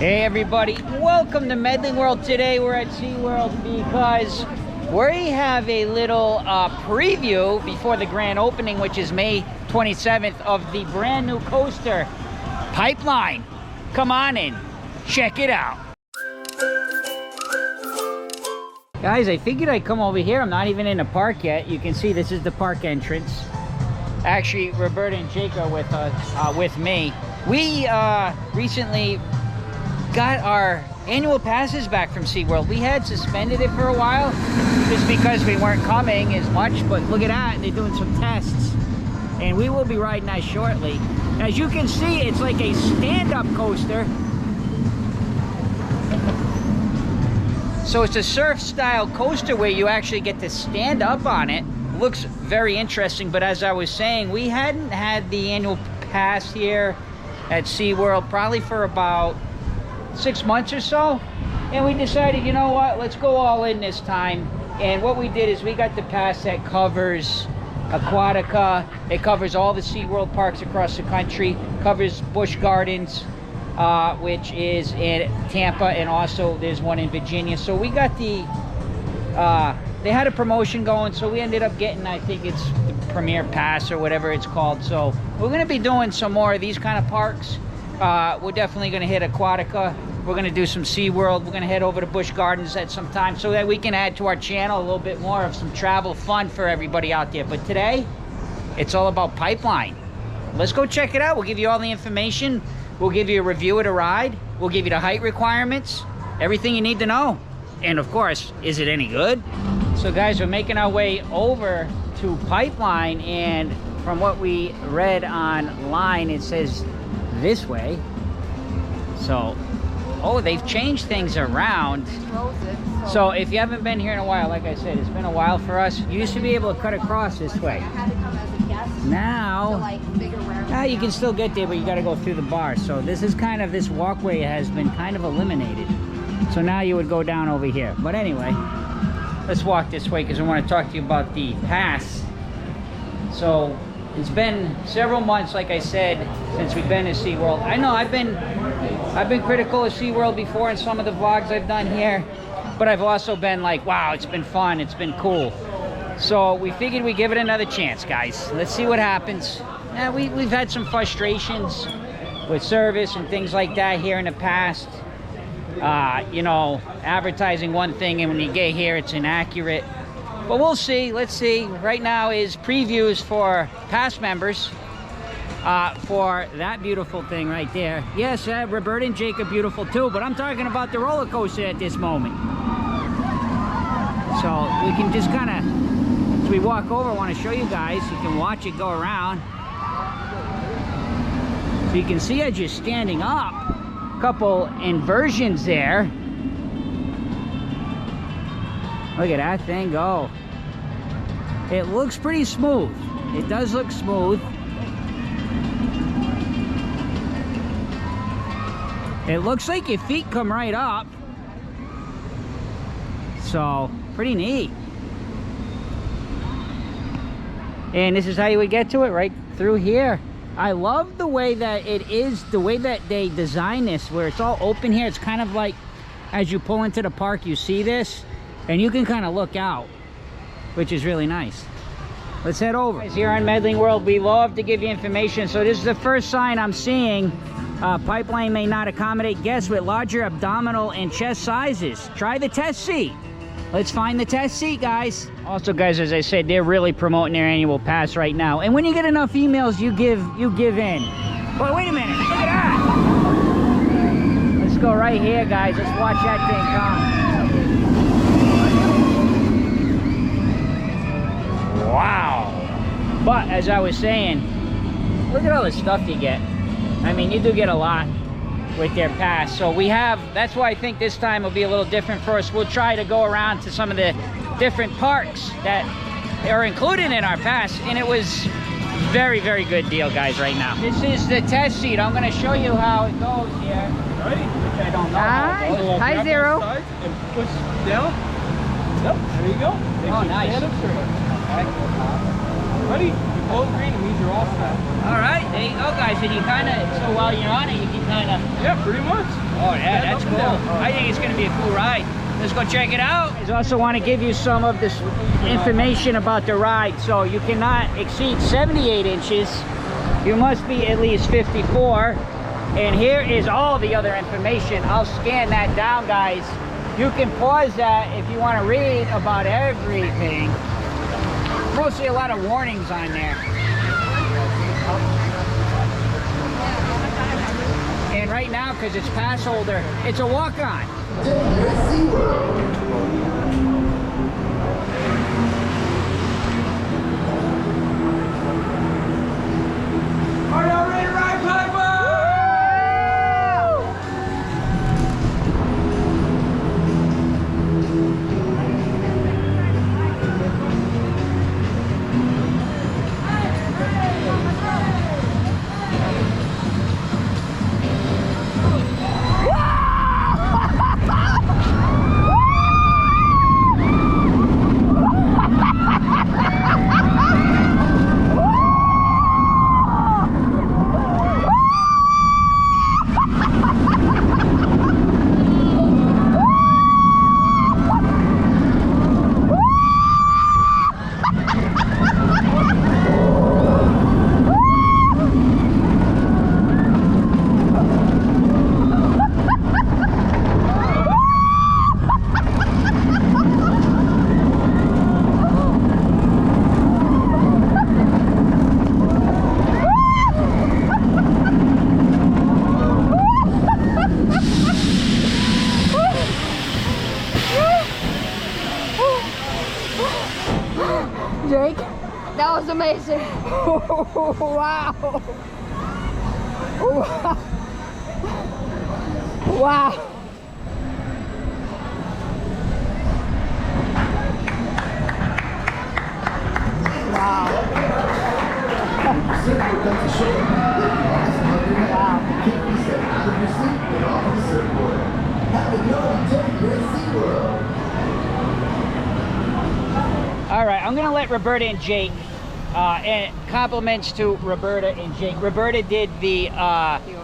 Hey everybody, welcome to Medling World. Today we're at SeaWorld because we have a little preview before the grand opening, which is May 27th, of the brand new coaster, Pipeline. Come on in, check it out. Guys, I figured I'd come over here. I'm not even in the park yet. You can see this is the park entrance. Actually, Roberta and Jake are with us, with me. We recently got our annual passes back from SeaWorld. We had suspended it for a while just because we weren't coming as much, but look at that, they're doing some tests and we will be riding that shortly. As you can see, it's like a stand-up coaster. So it's a surf style coaster where you actually get to stand up on it. Looks very interesting, but as I was saying, we hadn't had the annual pass here at SeaWorld probably for about 6 months or so, and we decided, you know what, let's go all in this time. And what we did is we got the pass that covers Aquatica, it covers all the SeaWorld parks across the country, covers Busch Gardens, which is in Tampa, and also there's one in Virginia. So we got the they had a promotion going, so we ended up getting, I think it's the Premier Pass or whatever it's called. So we're going to be doing some more of these kind of parks. We're definitely going to hit Aquatica. We're going to do some SeaWorld. We're going to head over to Busch Gardens at some time so that we can add to our channel a little bit more of some travel fun for everybody out there. But today, it's all about Pipeline. Let's go check it out. We'll give you all the information. We'll give you a review of the ride. We'll give you the height requirements, everything you need to know. And of course, is it any good? So guys, we're making our way over to Pipeline, and from what we read online, it says this way. So, oh, they've changed things around. So if you haven't been here in a while, like I said, it's been a while for us. You used to be able to cut across this way. Now you can still get there, but you got to go through the bar. So this is kind of, this walkway has been kind of eliminated. So now you would go down over here. But anyway, let's walk this way because I want to talk to you about the pass. So it's been several months, like I said, since we've been to SeaWorld. I know I've been critical of SeaWorld before in some of the vlogs I've done here, but I've also been like, wow, it's been fun, it's been cool. So we figured we'd give it another chance, guys. Let's see what happens. We've had some frustrations with service and things like that here in the past. You know, advertising one thing, and when you get here, it's inaccurate. But we'll see. Let's see. Right now is previews for pass members for that beautiful thing right there. Yes, Roberta and Jake are beautiful too, but I'm talking about the roller coaster at this moment. So we can just kind of, as we walk over, I want to show you guys. You can watch it go around. So you can see as you're standing up, a couple inversions there. Look at that thing go. It looks pretty smooth. It does look smooth. It looks like your feet come right up. So, pretty neat. And this is how you would get to it, right through here. I love the way that it is, the way that they design this, where it's all open here. It's kind of like, as you pull into the park, you see this, and you can kind of look out, which is really nice. Let's head over. Here on Medling World, we love to give you information. So this is the first sign I'm seeing. Pipeline may not accommodate guests with larger abdominal and chest sizes. Try the test seat. Let's find the test seat, guys. Also, guys, as I said, they're really promoting their annual pass right now. And when you get enough emails, you give in. But wait a minute, look at that. Let's go right here, guys. Let's watch that thing come. Wow. But as I was saying, look at all the stuff you get. I mean, you do get a lot with their pass. So we have, that's why I think this time will be a little different for us. We'll try to go around to some of the different parks that are included in our pass, and it was very, very good deal, guys, right now. This is the test seat. I'm going to show you how it goes here. Ready? Which I don't know. Hi, Zero. And push down. Yep, there you go. Oh, nice. Okay. Ready? You both green, it means you're all set. All right. There you go, guys. And you kind of, so while you're on it, you can kind of... Yeah, pretty much. Oh, yeah, that's up and cool. down. I think it's going to be a cool ride. Let's go check it out. I also want to give you some of this information about the ride. So you cannot exceed 78 inches. You must be at least 54. And here is all the other information. I'll scan that down, guys. You can pause that if you want to read about everything. Mostly a lot of warnings on there. And right now, because it's pass holder, it's a walk-on. Are y'all ready to ride, Piper? Jake, that was amazing. Wow. Wow. All right, I'm gonna let Roberta and Jake, and compliments to Roberta and Jake. Roberta did the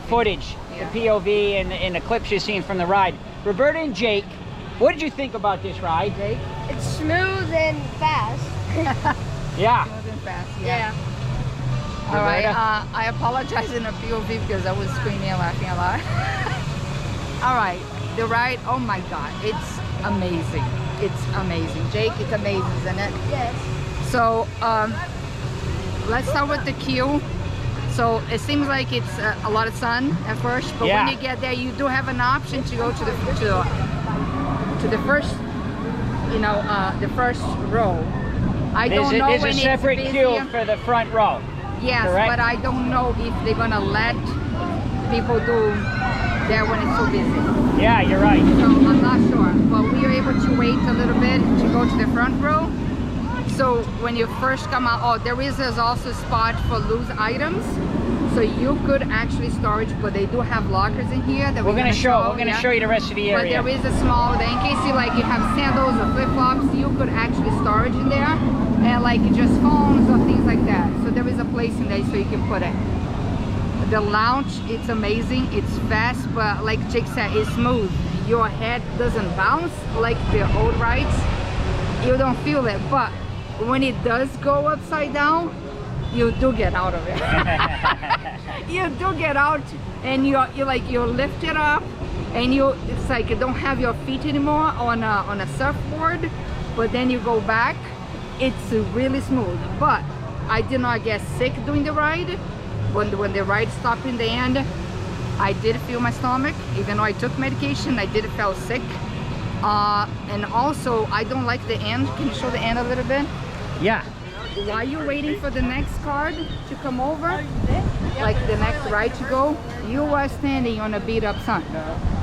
footage, the POV, and the clips you've seen from the ride. Roberta and Jake, what did you think about this ride? Jake? It's smooth and fast. Yeah. Smooth and fast, Yeah. All right, Roberta? I apologize in the POV because I was screaming and laughing a lot. All right, the ride, oh my God, it's amazing. It's amazing. Jake, it's amazing, isn't it? Yes. So, let's start with the queue. So it seems like it's a lot of sun at first, but Yeah. when you get there, you do have an option to go to the first, you know, the first row. I don't know There's when a it's separate busy. queue for the front row. Yes, correct? but I don't know if they're gonna let people do there when it's so busy. Yeah, you're right. So I'm not sure, but we are able to wait a little bit to go to the front row. So when you first come out, oh, there is also a spot for loose items. So you could actually storage, but they do have lockers in here that We're gonna show you the rest of the But area. there is a small, in case you like, you have sandals or flip-flops, you could actually storage in there, and like just phones or things like that. So there is a place in there so you can put it. The lounge, it's amazing, it's fast, but like Jake said, it's smooth. Your head doesn't bounce like the old rides. You don't feel it, but when it does go upside down, you do get out of it. You do get out, and you lift it up, and it's like you don't have your feet anymore on a surfboard, but then you go back. It's really smooth, but I did not get sick doing the ride. When the ride stopped in the end, I did feel my stomach. Even though I took medication, I did feel sick. And also, I don't like the end. Can you show the end a little bit? Yeah. While you're waiting for the next card to come over, like the next ride to go, you are standing on a beat up sun.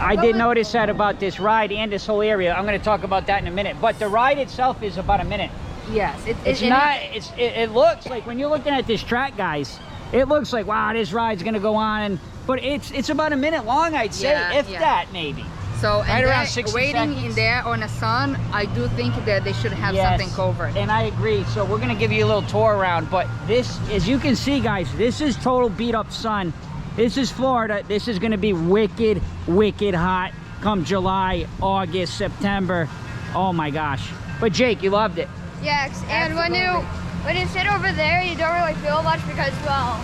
I did notice that about this ride and this whole area. I'm going to talk about that in a minute. But the ride itself is about a minute. Yes. It looks like, when you're looking at this track, guys, it looks like, wow, this ride's going to go on. But it's about a minute long, I'd say, Yeah, if yeah. that, maybe. So and Right around they're 60 waiting seconds. in there on the sun, I do think that they should have Yes, something covered. and I agree. So we're gonna give you a little tour around, but this, as you can see, guys, this is total beat up sun. This is Florida. This is gonna be wicked, wicked hot come July, August, September. Oh my gosh. But Jake, you loved it. Yes, and when you sit over there, you don't really feel much because, well,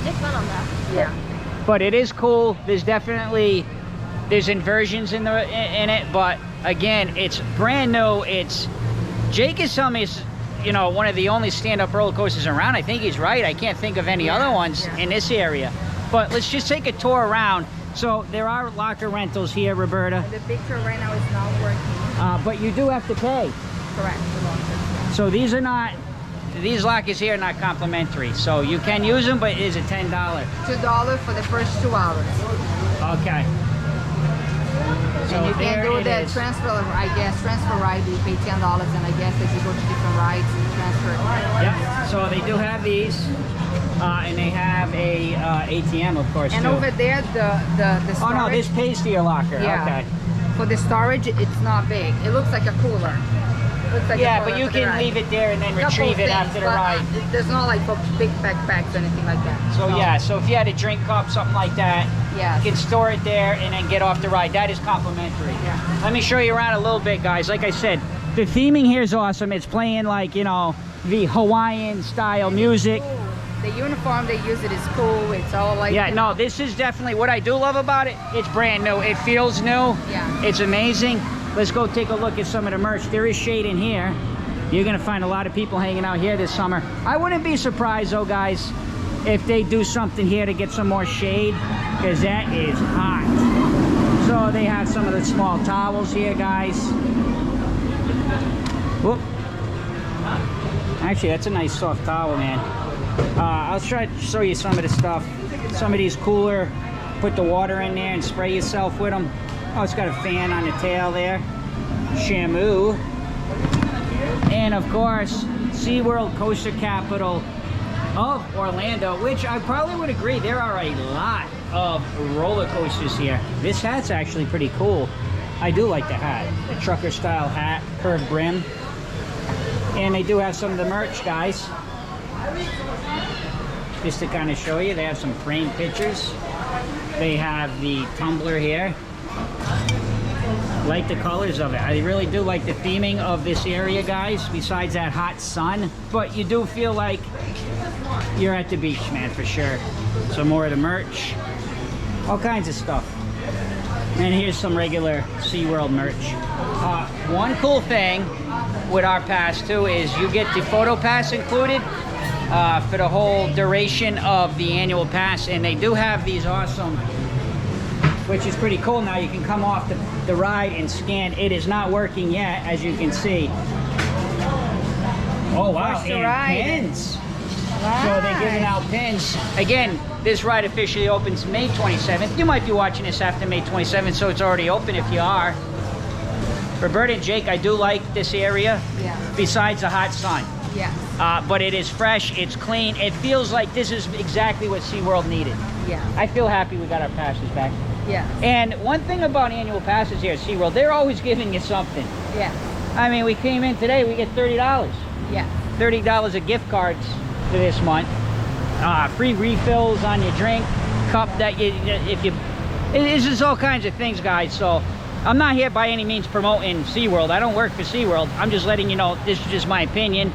it's fun on that. Yeah. But it is cool. There's definitely, there's inversions in it, but again, it's brand new. It's, Jake is telling me it's, you know, one of the only stand-up roller coasters around. I think he's right. I can't think of any other ones in this area. But let's just take a tour around. So there are locker rentals here, Roberta. The picture right now is not working. But you do have to pay. Correct. So these are not, these lockers here are not complimentary. So you can use them, but it is a $10. $2 for the first 2 hours. Okay. So And you can there do it the is. transfer, I guess, transfer ride, you pay $10, and I guess as you go to different rides, you transfer. Yep. So they do have these, and they have a ATM, of course, And too. over there, the storage. Oh no, this pays to your locker. Yeah. Okay. For the storage, it's not big. It looks like a cooler. It looks like a Yeah, cooler but you for the can ride. leave it there and then Couple retrieve it things, after the but, ride. There's not like for big backpacks or anything like that. So yeah, so if you had a drink cup, something like that, Yeah. you can store it there and then get off the ride. That is complimentary. Yeah. Let me show you around a little bit, guys. Like I said, the theming here is awesome. It's playing like, you know, the Hawaiian style music. Cool. The uniform they use it is cool. It's all like Yeah, no, this is definitely what I do love about it. It's brand new. It feels new. Yeah. It's amazing. Let's go take a look at some of the merch. There is shade in here. You're gonna find a lot of people hanging out here this summer. I wouldn't be surprised though, guys, if they do something here to get some more shade, because that is hot. So they have some of the small towels here, guys. Whoop. Actually, that's a nice soft towel, man. I'll try to show you some of the stuff. Some of these cooler, put the water in there and spray yourself with them. Oh, it's got a fan on the tail there. Shamu. And of course, SeaWorld Coaster Capital of Orlando, which I probably would agree, there are a lot of roller coasters here. This hat's actually pretty cool. I do like the hat. The trucker style hat, curved brim. And they do have some of the merch, guys. Just to kind of show you, they have some framed pictures. They have the tumbler here. Like the colors of it. I really do like the theming of this area, guys, besides that hot sun. But you do feel like you're at the beach, man, for sure. Some more of the merch. All kinds of stuff. And here's some regular SeaWorld merch. One cool thing with our pass, too, is you get the photo pass included for the whole duration of the annual pass. And they do have these awesome, which is pretty cool. Now you can come off the ride and scan. It is not working yet, as you can see. Oh wow, First to and ride. pins. So they're giving out pins. Again, this ride officially opens May 27th. You might be watching this after May 27th, so it's already open if you are. Roberta and Jake, I do like this area, Yeah. besides the hot sun. Yeah. But it is fresh, it's clean. It feels like this is exactly what SeaWorld needed. Yeah. I feel happy we got our passes back. Yeah. And one thing about annual passes here at SeaWorld, they're always giving you something. Yeah. I mean, we came in today, we get $30. Yeah. $30 of gift cards for this month. Free refills on your drink, cup that it's just all kinds of things, guys. So I'm not here by any means promoting SeaWorld. I don't work for SeaWorld. I'm just letting you know, this is just my opinion.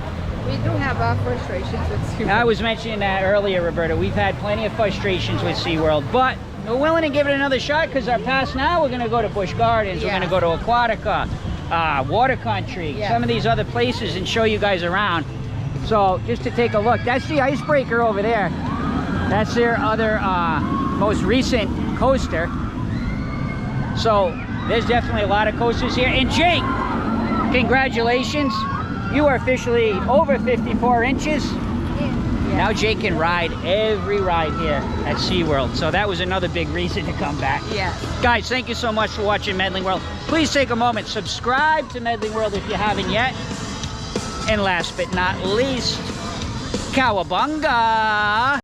We do have our frustrations with SeaWorld. I was mentioning that earlier, Roberta. We've had plenty of frustrations with SeaWorld, but we're willing to give it another shot because our pass now, we're going to go to Busch Gardens, we're Yeah. going to go to Aquatica, Water Country, Yeah. some of these other places, and show you guys around. So just to take a look, that's the Icebreaker over there. That's their other most recent coaster. So there's definitely a lot of coasters here. And Jake, congratulations. You are officially over 54 inches. Now Jake can ride every ride here at SeaWorld. So that was another big reason to come back. Yeah. Guys, thank you so much for watching Medling World. Please take a moment, subscribe to Medling World if you haven't yet. And last but not least, Cowabunga!